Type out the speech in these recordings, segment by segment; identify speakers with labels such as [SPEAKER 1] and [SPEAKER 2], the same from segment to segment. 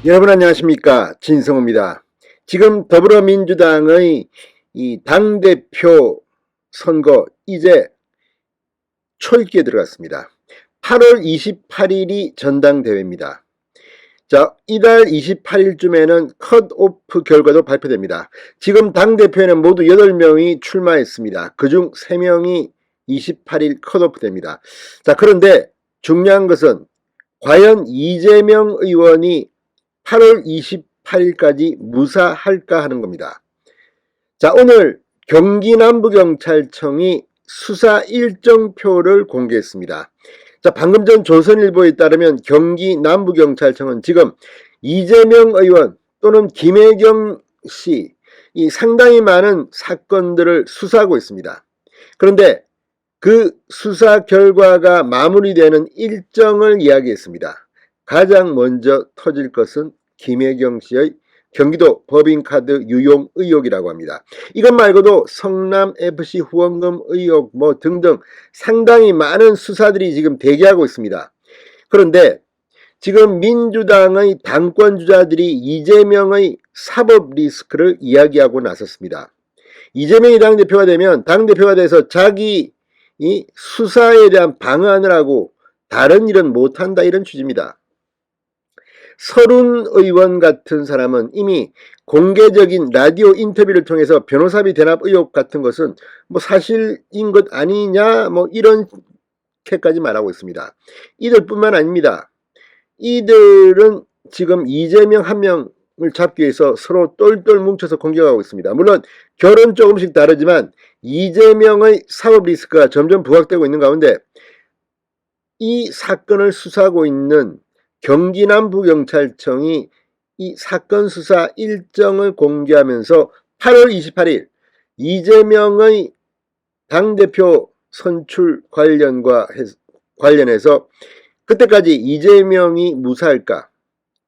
[SPEAKER 1] 여러분 안녕하십니까, 진성호입니다. 지금 더불어민주당의 이 당대표 선거 이제 초읽기에 들어갔습니다. 8월 28일이 전당대회입니다. 자, 이달 28일쯤에는 컷오프 결과도 발표됩니다. 지금 당대표에는 모두 8명이 출마했습니다. 그중 3명이 28일 컷오프 됩니다. 자, 그런데 중요한 것은 과연 이재명 의원이 8월 28일까지 무사할까 하는 겁니다. 자, 오늘 경기 남부경찰청이 수사 일정표를 공개했습니다. 자, 방금 전 조선일보에 따르면 경기 남부경찰청은 지금 이재명 의원 또는 김혜경 씨 이 상당히 많은 사건들을 수사하고 있습니다. 그런데 그 수사 결과가 마무리되는 일정을 이야기했습니다. 가장 먼저 터질 것은 김혜경 씨의 경기도 법인카드 유용 의혹이라고 합니다. 이것 말고도 성남FC 후원금 의혹 등등 상당히 많은 수사들이 지금 대기하고 있습니다. 그런데 지금 민주당의 당권주자들이 이재명의 사법 리스크를 이야기하고 나섰습니다. 이재명이 당대표가 되면 당대표가 돼서 자기 이 수사에 대한 방안을 하고 다른 일은 못한다, 이런 취지입니다. 서른 의원 같은 사람은 이미 공개적인 라디오 인터뷰를 통해서 변호사비 대납 의혹 같은 것은 사실인 것 아니냐 이렇게까지 말하고 있습니다. 이들뿐만 아닙니다. 이들은 지금 이재명 한 명을 잡기 위해서 서로 똘똘 뭉쳐서 공격하고 있습니다. 물론 결은 조금씩 다르지만 이재명의 사법 리스크가 점점 부각되고 있는 가운데 이 사건을 수사하고 있는 경기 남부경찰청이 이 사건 수사 일정을 공개하면서 8월 28일 이재명의 당대표 선출 관련해서 그때까지 이재명이 무사할까,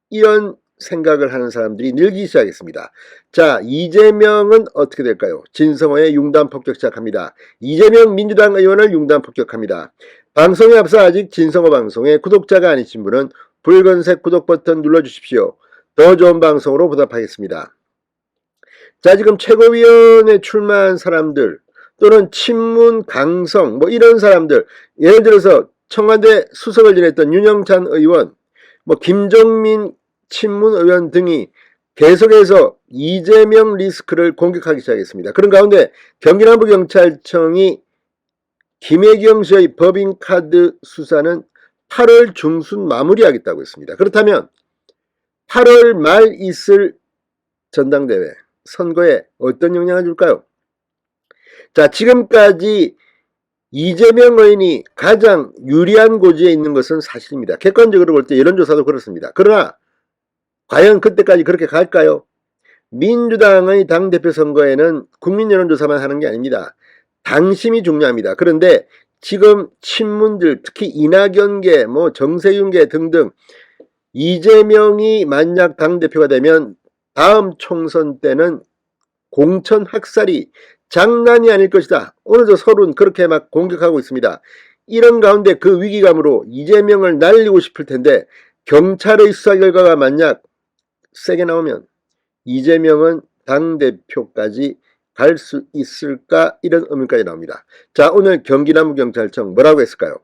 [SPEAKER 1] 이런 생각을 하는 사람들이 늘기 시작했습니다. 자, 이재명은 어떻게 될까요? 진성호의 융단 폭격 시작합니다. 이재명 민주당 의원을 융단 폭격합니다. 방송에 앞서 아직 진성호 방송에 구독자가 아니신 분은 붉은색 구독 버튼 눌러주십시오. 더 좋은 방송으로 보답하겠습니다. 자, 지금 최고위원에 출마한 사람들 또는 친문 강성 이런 사람들, 예를 들어서 청와대 수석을 지냈던 윤영찬 의원, 김종민 친문 의원 등이 계속해서 이재명 리스크를 공격하기 시작했습니다. 그런 가운데 경기남부경찰청이 김혜경 씨의 법인카드 수사는 8월 중순 마무리하겠다고 했습니다. 그렇다면 8월 말 있을 전당대회 선거에 어떤 영향을 줄까요? 자, 지금까지 이재명 의원이 가장 유리한 고지에 있는 것은 사실입니다. 객관적으로 볼 때 여론조사도 그렇습니다. 그러나 과연 그때까지 그렇게 갈까요? 민주당의 당대표 선거에는 국민 여론조사만 하는 게 아닙니다. 당심이 중요합니다. 그런데 지금 친문들, 특히 이낙연계, 정세균계 등등 이재명이 만약 당대표가 되면 다음 총선 때는 공천 학살이 장난이 아닐 것이다. 오늘도 서로는 그렇게 막 공격하고 있습니다. 이런 가운데 그 위기감으로 이재명을 날리고 싶을 텐데 경찰의 수사 결과가 만약 세게 나오면 이재명은 당대표까지 갈 수 있을까, 이런 의문까지 나옵니다. 자, 오늘 경기남부경찰청 뭐라고 했을까요?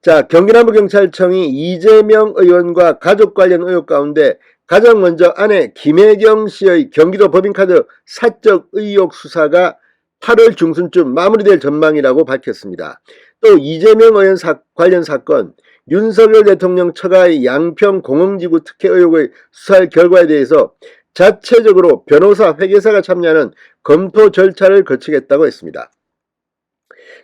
[SPEAKER 1] 자, 경기남부경찰청이 이재명 의원과 가족 관련 의혹 가운데 가장 먼저 아내 김혜경 씨의 경기도 법인카드 사적 의혹 수사가 8월 중순쯤 마무리될 전망이라고 밝혔습니다. 또 이재명 의원 관련 사건, 윤석열 대통령 처가의 양평 공흥지구 특혜 의혹의 수사 결과에 대해서 자체적으로 변호사, 회계사가 참여하는 검토 절차를 거치겠다고 했습니다.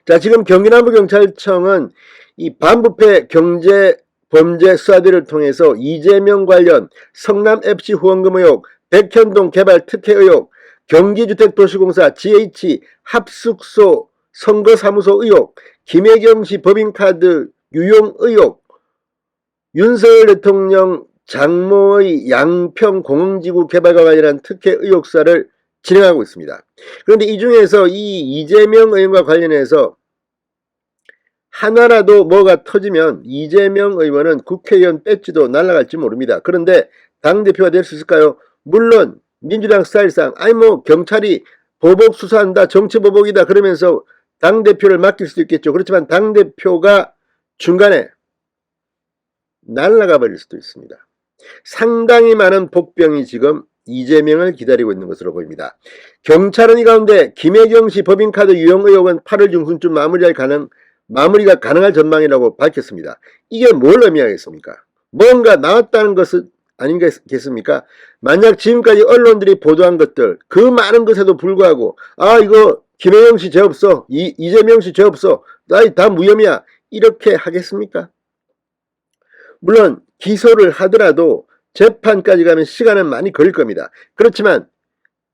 [SPEAKER 1] 자, 지금 경기남부경찰청은 이 반부패 경제 범죄 수사들을 통해서 이재명 관련 성남FC 후원금 의혹, 백현동 개발 특혜 의혹, 경기주택도시공사 GH 합숙소 선거사무소 의혹, 김혜경 씨 법인카드 유용 의혹, 윤석열 대통령 장모의 양평 공흥지구 개발과 관련한 특혜 의혹 수사를 진행하고 있습니다. 그런데 이 중에서 이 이재명 의원과 관련해서 하나라도 뭐가 터지면 이재명 의원은 국회의원 배지도 날아갈지 모릅니다. 그런데 당대표가 될 수 있을까요? 물론 민주당 스타일상 아니 뭐 경찰이 보복 수사한다, 정치보복이다 그러면서 당대표를 맡길 수도 있겠죠. 그렇지만 당대표가 중간에 날아가 버릴 수도 있습니다. 상당히 많은 복병이 지금 이재명을 기다리고 있는 것으로 보입니다. 경찰은 이 가운데 김혜경씨 법인카드 유용 의혹은 8월 중순쯤 마무리가 가능할 전망이라고 밝혔습니다. 이게 뭘 의미하겠습니까? 뭔가 나왔다는 것은 아니겠습니까? 만약 지금까지 언론들이 보도한 것들 그 많은 것에도 불구하고 이거 김혜경씨 죄 없어, 이재명씨 죄 없어, 다 무혐의야 이렇게 하겠습니까? 물론 기소를 하더라도 재판까지 가면 시간은 많이 걸릴 겁니다. 그렇지만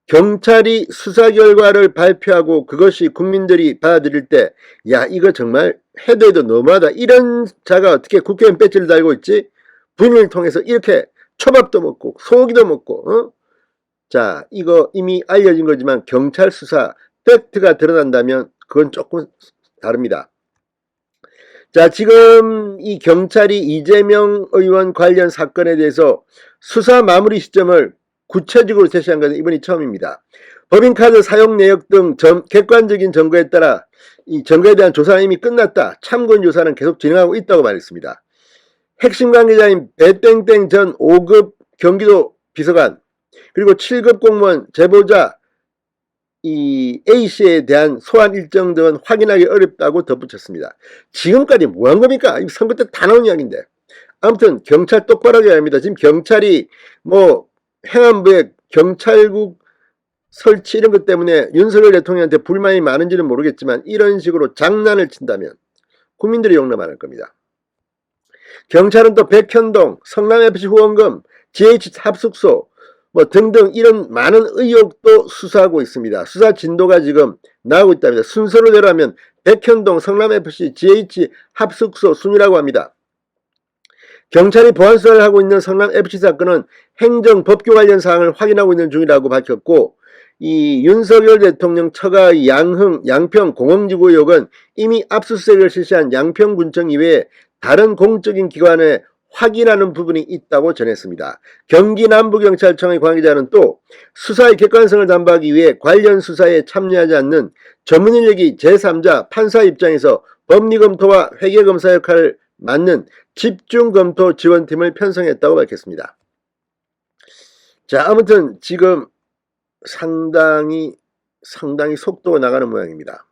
[SPEAKER 1] 경찰이 수사 결과를 발표하고 그것이 국민들이 받아들일 때 야 이거 정말 해도 너무하다. 이런 자가 어떻게 국회의원 배지를 달고 있지? 분을 통해서 이렇게 초밥도 먹고 소고기도 먹고 자 이거 이미 알려진 거지만 경찰 수사 팩트가 드러난다면 그건 조금 다릅니다. 자 지금 이 경찰이 이재명 의원 관련 사건에 대해서 수사 마무리 시점을 구체적으로 제시한 것은 이번이 처음입니다. 법인카드 사용 내역 등 객관적인 증거에 따라 이 증거에 대한 조사는 이미 끝났다. 참고인 조사는 계속 진행하고 있다고 말했습니다. 핵심 관계자인 배땡땡 전 5급 경기도 비서관 그리고 7급 공무원 제보자 이 A씨에 대한 소환 일정 등은 확인하기 어렵다고 덧붙였습니다. 지금까지 뭐 한 겁니까? 선거 때 다 나온 이야기인데. 아무튼 경찰 똑바로 해야 합니다. 지금 경찰이 뭐 행안부에 경찰국 설치 이런 것 때문에 윤석열 대통령한테 불만이 많은지는 모르겠지만 이런 식으로 장난을 친다면 국민들이 용납 안 할 겁니다. 경찰은 또 백현동, 성남FC 후원금, GH 합숙소 뭐 등등 이런 많은 의혹도 수사하고 있습니다. 수사 진도가 지금 나오고 있답니다. 순서로 하면 백현동, 성남FC, GH 합숙소 순위라고 합니다. 경찰이 보안 수사를 하고 있는 성남FC 사건은 행정 법규 관련 사항을 확인하고 있는 중이라고 밝혔고 이 윤석열 대통령 처가의 양평 공영지구 의혹은 이미 압수수색을 실시한 양평군청 이외에 다른 공적인 기관에 확인하는 부분이 있다고 전했습니다. 경기 남부경찰청의 관계자는 또 수사의 객관성을 담보하기 위해 관련 수사에 참여하지 않는 전문 인력이 제3자 판사 입장에서 법리검토와 회계검사 역할을 맡는 집중검토 지원팀을 편성했다고 밝혔습니다. 자, 아무튼 지금 상당히 속도가 나가는 모양입니다.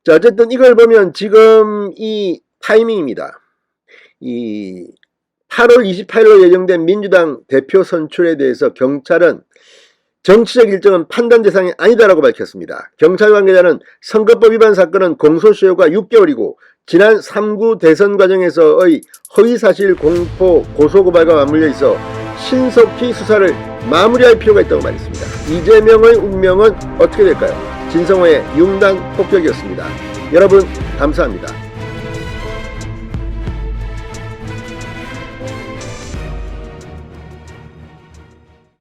[SPEAKER 1] 자, 어쨌든 이걸 보면 지금 이 타이밍입니다. 이 8월 28일로 예정된 민주당 대표 선출에 대해서 경찰은 정치적 일정은 판단 대상이 아니다라고 밝혔습니다. 경찰 관계자는 선거법 위반 사건은 공소시효가 6개월이고 지난 3구 대선 과정에서의 허위사실 공포 고소고발과 맞물려 있어 신속히 수사를 마무리할 필요가 있다고 말했습니다. 이재명의 운명은 어떻게 될까요? 진성호의 융단 폭격이었습니다. 여러분 감사합니다.